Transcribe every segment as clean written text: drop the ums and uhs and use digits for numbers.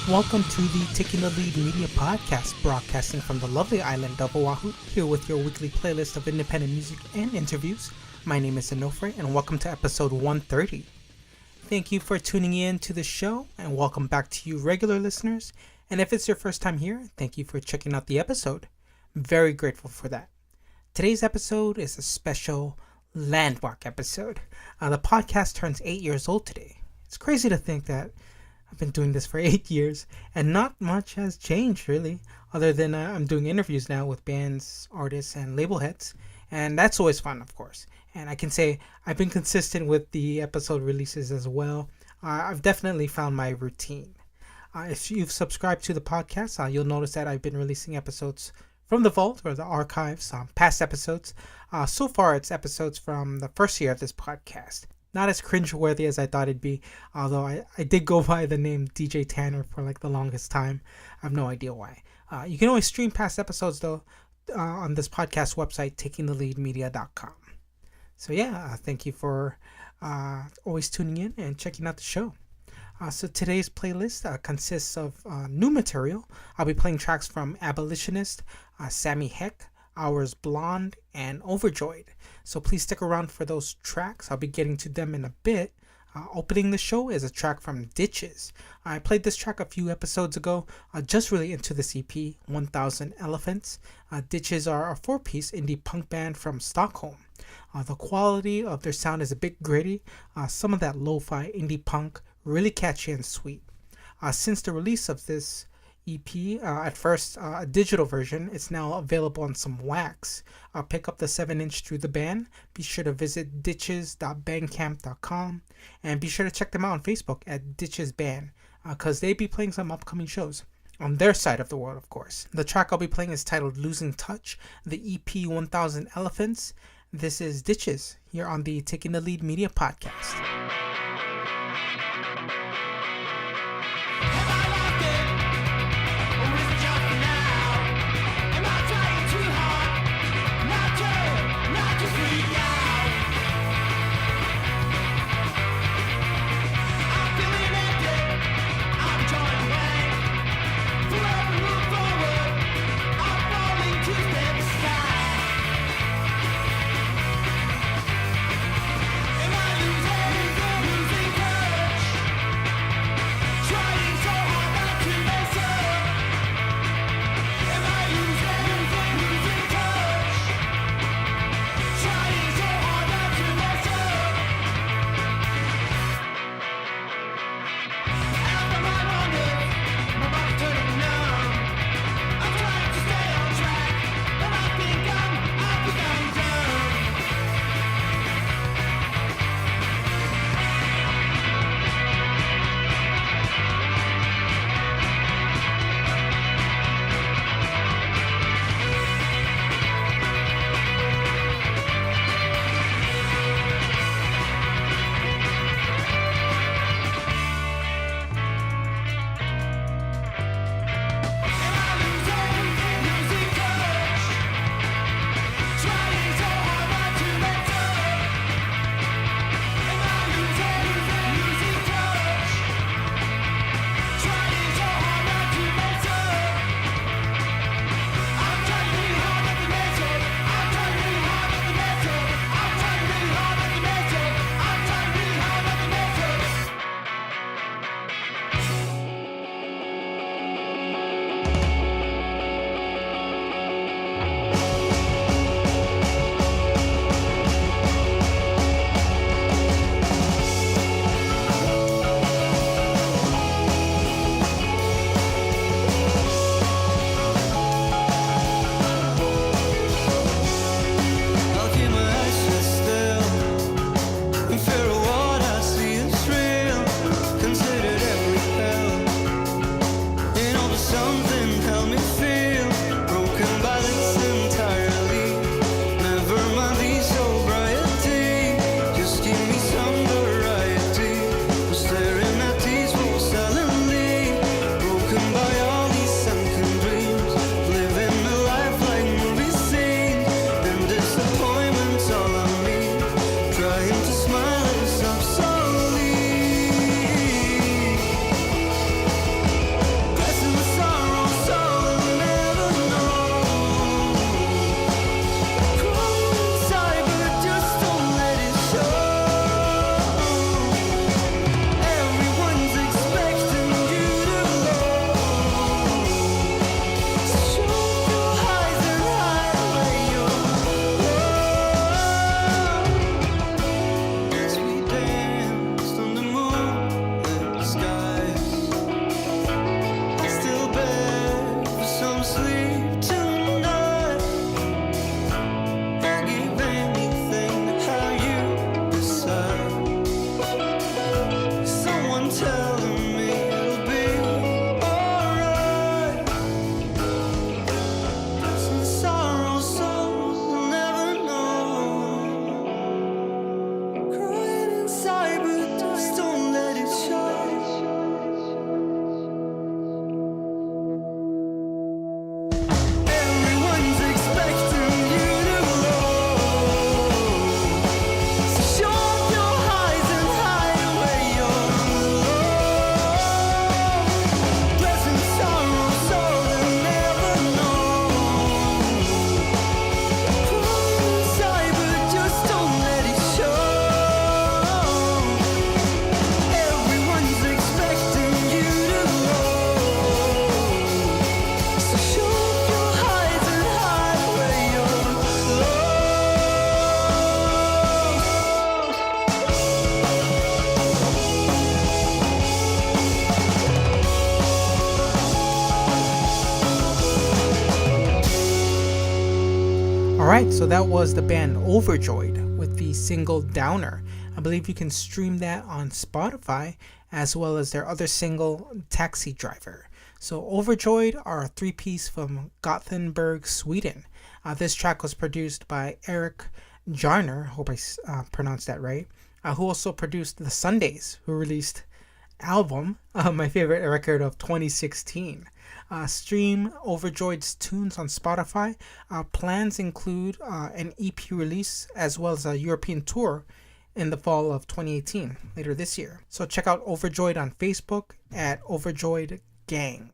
Welcome to the Taking the Lead Media Podcast, broadcasting from the lovely island of Oahu, here with your weekly playlist of independent music and interviews. My name is Onofre, and welcome to episode 130. Thank you for tuning in to the show, and welcome back to you regular listeners. And if it's your first time here, thank you for checking out the episode. Very grateful for that. Today's episode is a special landmark episode. The podcast turns 8 years old today. It's crazy to think that I've been doing this for 8 years, and not much has changed, really, other than I'm doing interviews now with bands, artists, and label heads, and that's always fun, of course. And I can say I've been consistent with the episode releases as well. I've definitely found my routine. If you've subscribed to the podcast, you'll notice that I've been releasing episodes from the vault, or the archives, past episodes. So far, it's episodes from the first year of this podcast. Not as cringeworthy as I thought it'd be, although I did go by the name DJ Tanner for like the longest time. I have no idea why. You can always stream past episodes though on this podcast website, takingtheleadmedia.com. So yeah, thank you for always tuning in and checking out the show. So today's playlist consists of new material. I'll be playing tracks from Abolitionist, Sammy, Ours, Blond, and Overjoyed. So please stick around for those tracks. I'll be getting to them in a bit. Opening the show is a track from Ditches. I played this track a few episodes ago, just really into this EP, 1000 Elephants. Ditches are a 4-piece indie punk band from Stockholm. The quality of their sound is a bit gritty, some of that lo-fi indie punk, really catchy and sweet. Since the release of this EP, at first a digital version, it's now available on some wax. Pick up the 7-inch through the band. Be sure to visit ditches.bandcamp.com, and be sure to check them out on Facebook at Ditches Band, because they be playing some upcoming shows on their side of the world, of course. The track I'll be playing is titled Losing Touch, the EP 1000 Elephants. This is Ditches here on the Taking the Lead Media Podcast. Am I losing? Alright, so that was the band Overjoyed with the single Downer. I believe you can stream that on Spotify as well as their other single Taxi Driver. So Overjoyed are a three-piece from Gothenburg, Sweden. This track was produced by Eric Jarner, hope I pronounced that right, who also produced The Sundays, who released album, my favorite record of 2016. Stream Overjoyed's tunes on Spotify. Plans include an EP release as well as a European tour in the fall of 2018, later this year. So check out Overjoyed on Facebook at Overjoyed Gang.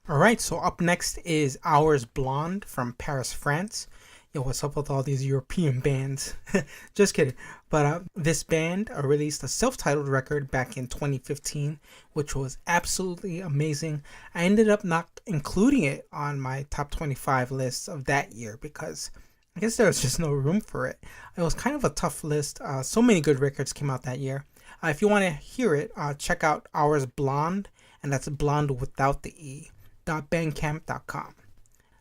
Alright, so up next is Ours Blond from Paris, France. Yo, what's up with all these European bands? Just kidding. But this band released a self-titled record back in 2015, which was absolutely amazing. I ended up not including it on my top 25 lists of that year because I guess there was just no room for it. It was kind of a tough list. So many good records came out that year. If you want to hear it, check out Ours Blonde, and that's Blonde without the E, .bandcamp.com.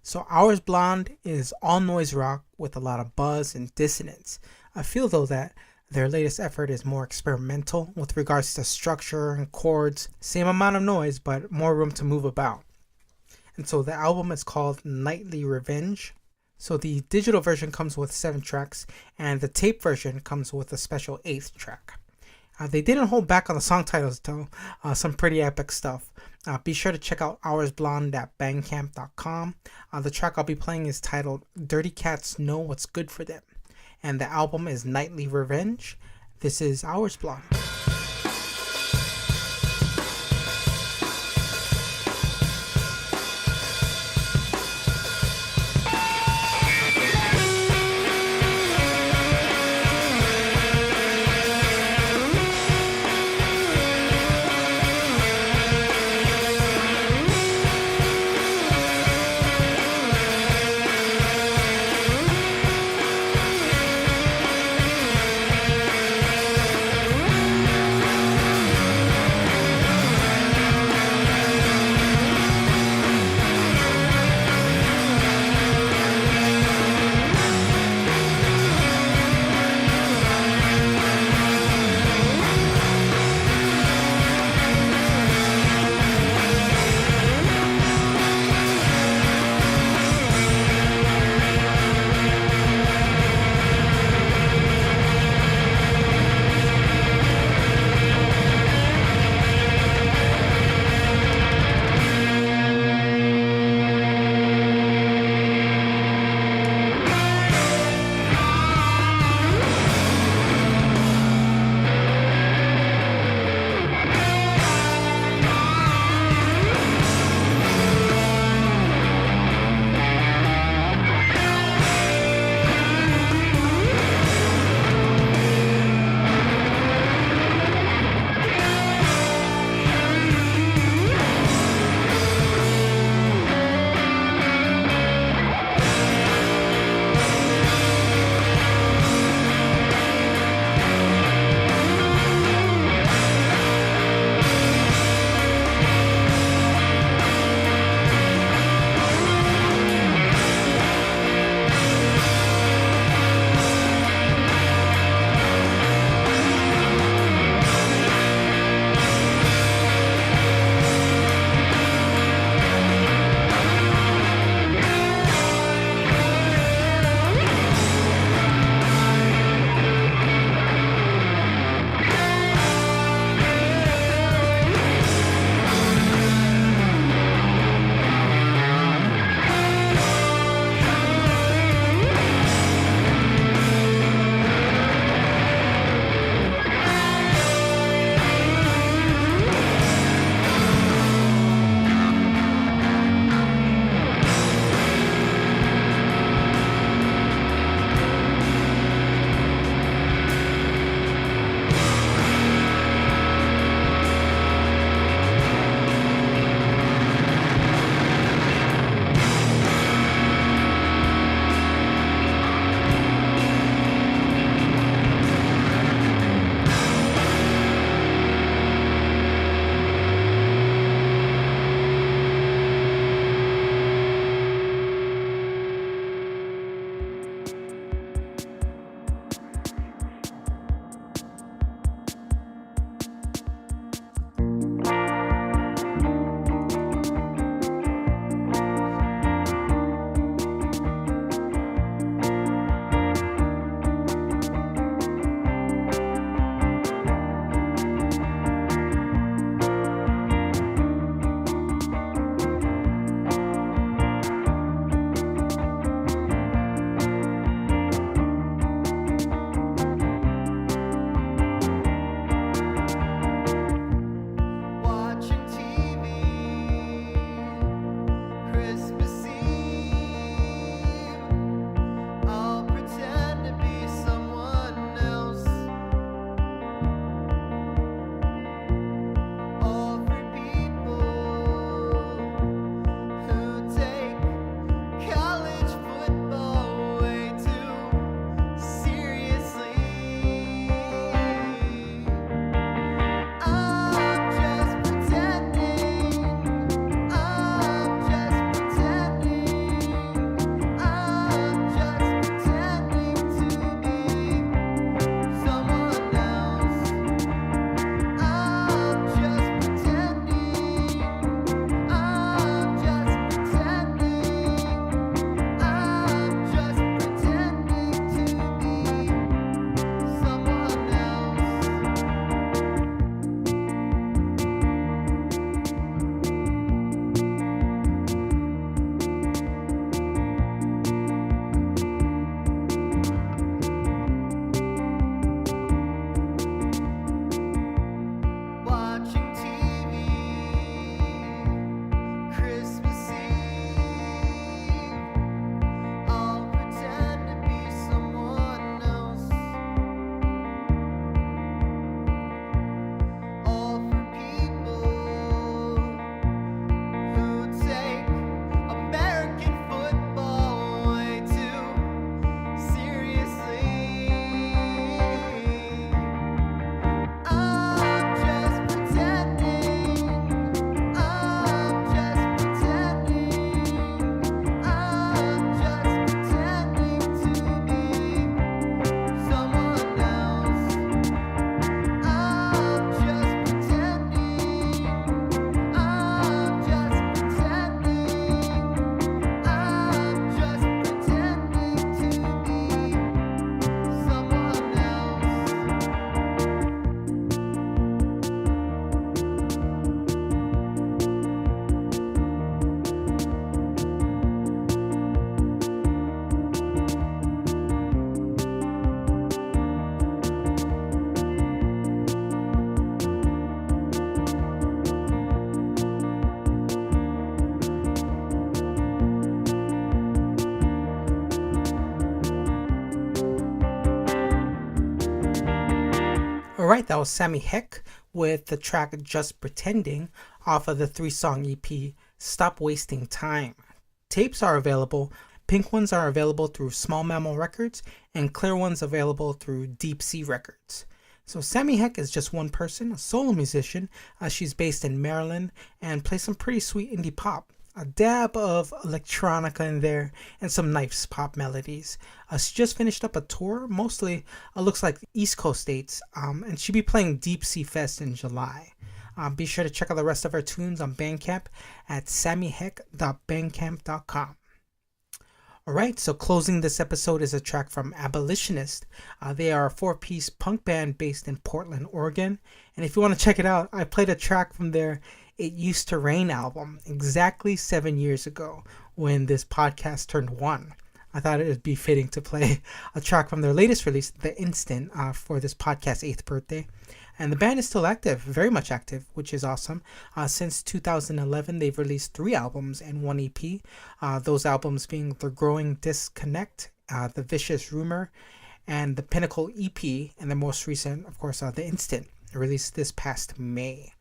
So Ours Blonde is all noise rock with a lot of buzz and dissonance. I feel though that their latest effort is more experimental with regards to structure and chords. Same amount of noise, but more room to move about. And so the album is called Nightly Revenge. So the digital version comes with 7 tracks, and the tape version comes with a special 8th track. They didn't hold back on the song titles though, some pretty epic stuff. Be sure to check out Ours Blonde at bandcamp.com. The track I'll be playing is titled Dirty Cats Know What's Good for Them, and the album is Nightly Revenge. This is Ours Blonde. Alright, that was Sammy Heck with the track Just Pretending off of the 3-song EP Stop Wasting Time. Tapes are available. Pink ones are available through Small Mammal Records, and clear ones available through Deep Sea Records. So Sammy Heck is just one person, a solo musician. She's based in Maryland and plays some pretty sweet indie pop. A dab of electronica in there and some nice pop melodies. She just finished up a tour, mostly looks like East Coast dates, and she'll be playing Deep Sea Fest in July. Be sure to check out the rest of her tunes on Bandcamp at sammyheck.bandcamp.com. Alright, so closing this episode is a track from Abolitionist. They are a 4-piece punk band based in Portland, Oregon. And if you want to check it out, I played a track from their It Used to Rain album exactly 7 years ago when this podcast turned 1. I thought it would be fitting to play a track from their latest release, The Instant, for this podcast's 8th birthday. And the band is still active, very much active, which is awesome. Since 2011, they've released 3 albums and 1 EP. Those albums being The Growing Disconnect, The Vicious Rumor, and The Pinnacle EP, and the most recent, of course, The Instant, released this past May.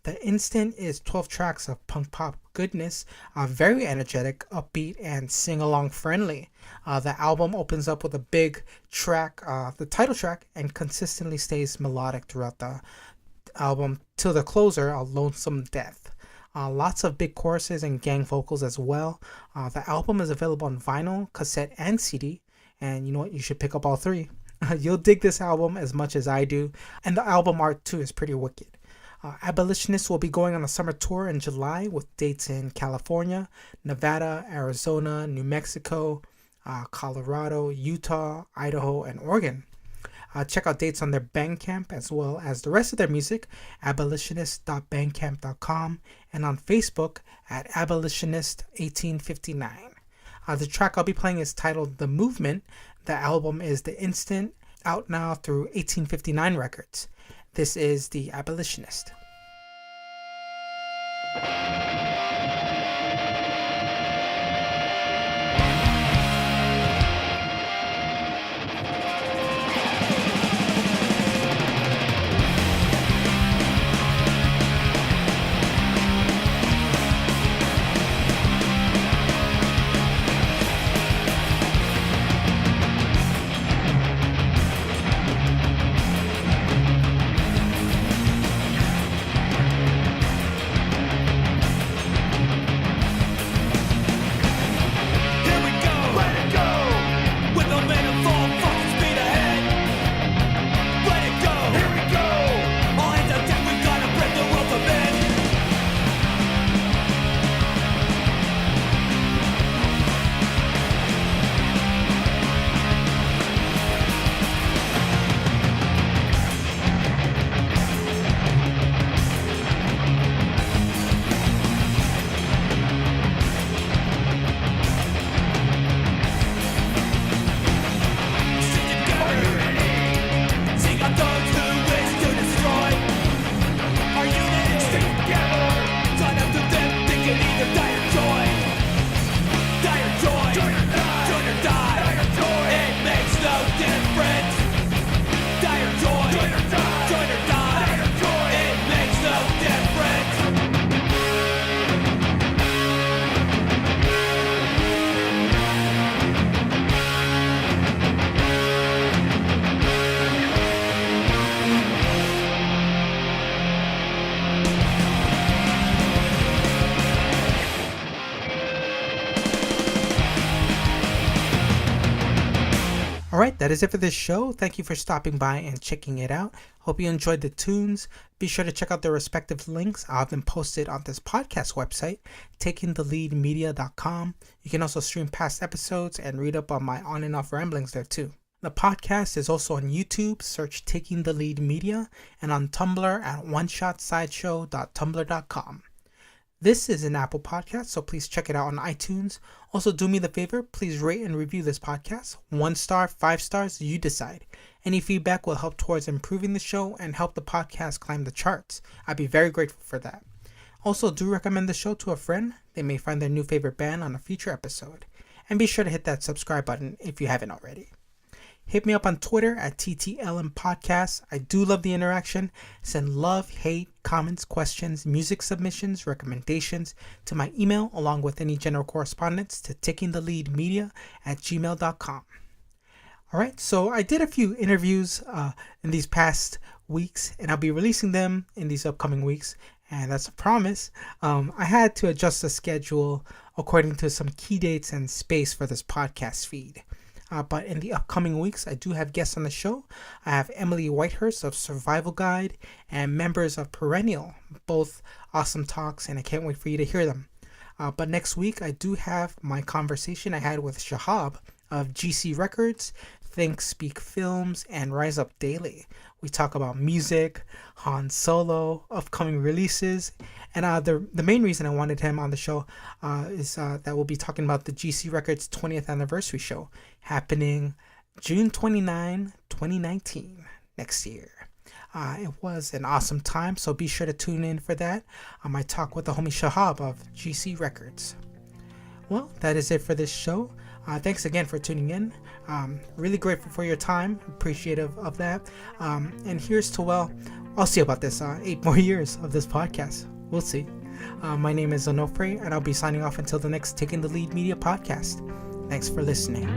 The Instant is 12 tracks of punk pop goodness, very energetic, upbeat, and sing-along friendly. The album opens up with a big track, the title track, and consistently stays melodic throughout the album till the closer, A Lonesome Death. Lots of big choruses and gang vocals as well. The album is available on vinyl, cassette, and CD, and you know what, you should pick up all 3. You'll dig this album as much as I do, and the album art too is pretty wicked. Abolitionists will be going on a summer tour in July with dates in California, Nevada, Arizona, New Mexico, Colorado, Utah, Idaho, and Oregon. Check out dates on their Bandcamp as well as the rest of their music, abolitionist.bandcamp.com, and on Facebook at abolitionist1859. The track I'll be playing is titled The Movement. The album is The Instant, out now through 1859 Records. This is The Abolitionist. Alright, that is it for this show. Thank you for stopping by and checking it out. Hope you enjoyed the tunes. Be sure to check out their respective links. I'll have them posted on this podcast website, takingtheleadmedia.com. You can also stream past episodes and read up on my on and off ramblings there too. The podcast is also on YouTube. Search Taking the Lead Media, and on Tumblr at oneshotsideshow.tumblr.com. This is an Apple podcast, so please check it out on iTunes. Also, do me the favor, please rate and review this podcast. 1 star, 5 stars, you decide. Any feedback will help towards improving the show and help the podcast climb the charts. I'd be very grateful for that. Also, do recommend the show to a friend. They may find their new favorite band on a future episode. And be sure to hit that subscribe button if you haven't already. Hit me up on Twitter at TTLM Podcast. I do love the interaction. Send love, hate, comments, questions, music submissions, recommendations to my email along with any general correspondence to takingtheleadmedia@gmail.com. All right, so I did a few interviews in these past weeks, and I'll be releasing them in these upcoming weeks, and that's a promise. I had to adjust the schedule according to some key dates and space for this podcast feed. But in the upcoming weeks, I do have guests on the show. I have Emily Whitehurst of Survival Guide and members of Perennial, both awesome talks, and I can't wait for you to hear them. But next week, I do have my conversation I had with Shahab of GC Records, Think Speak Films, and Rise Up Daily. We talk about music, Han Solo, upcoming releases, and the main reason I wanted him on the show is that we'll be talking about the GC Records 20th anniversary show happening June 29, 2019, next year. It was an awesome time, so be sure to tune in for that. I talk with the homie Shahab of GC Records. Well, that is it for this show. Thanks again for tuning in. Really grateful for your time. Appreciative of that. And here's to, well, I'll see about this 8 more years of this podcast. We'll see. My name is Onofre, and I'll be signing off until the next Taking the Lead Media podcast. Thanks for listening.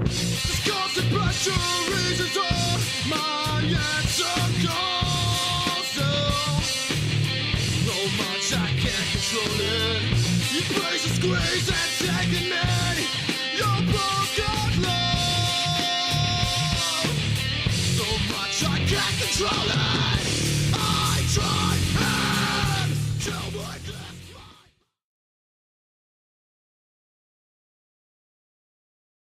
Control it. I try.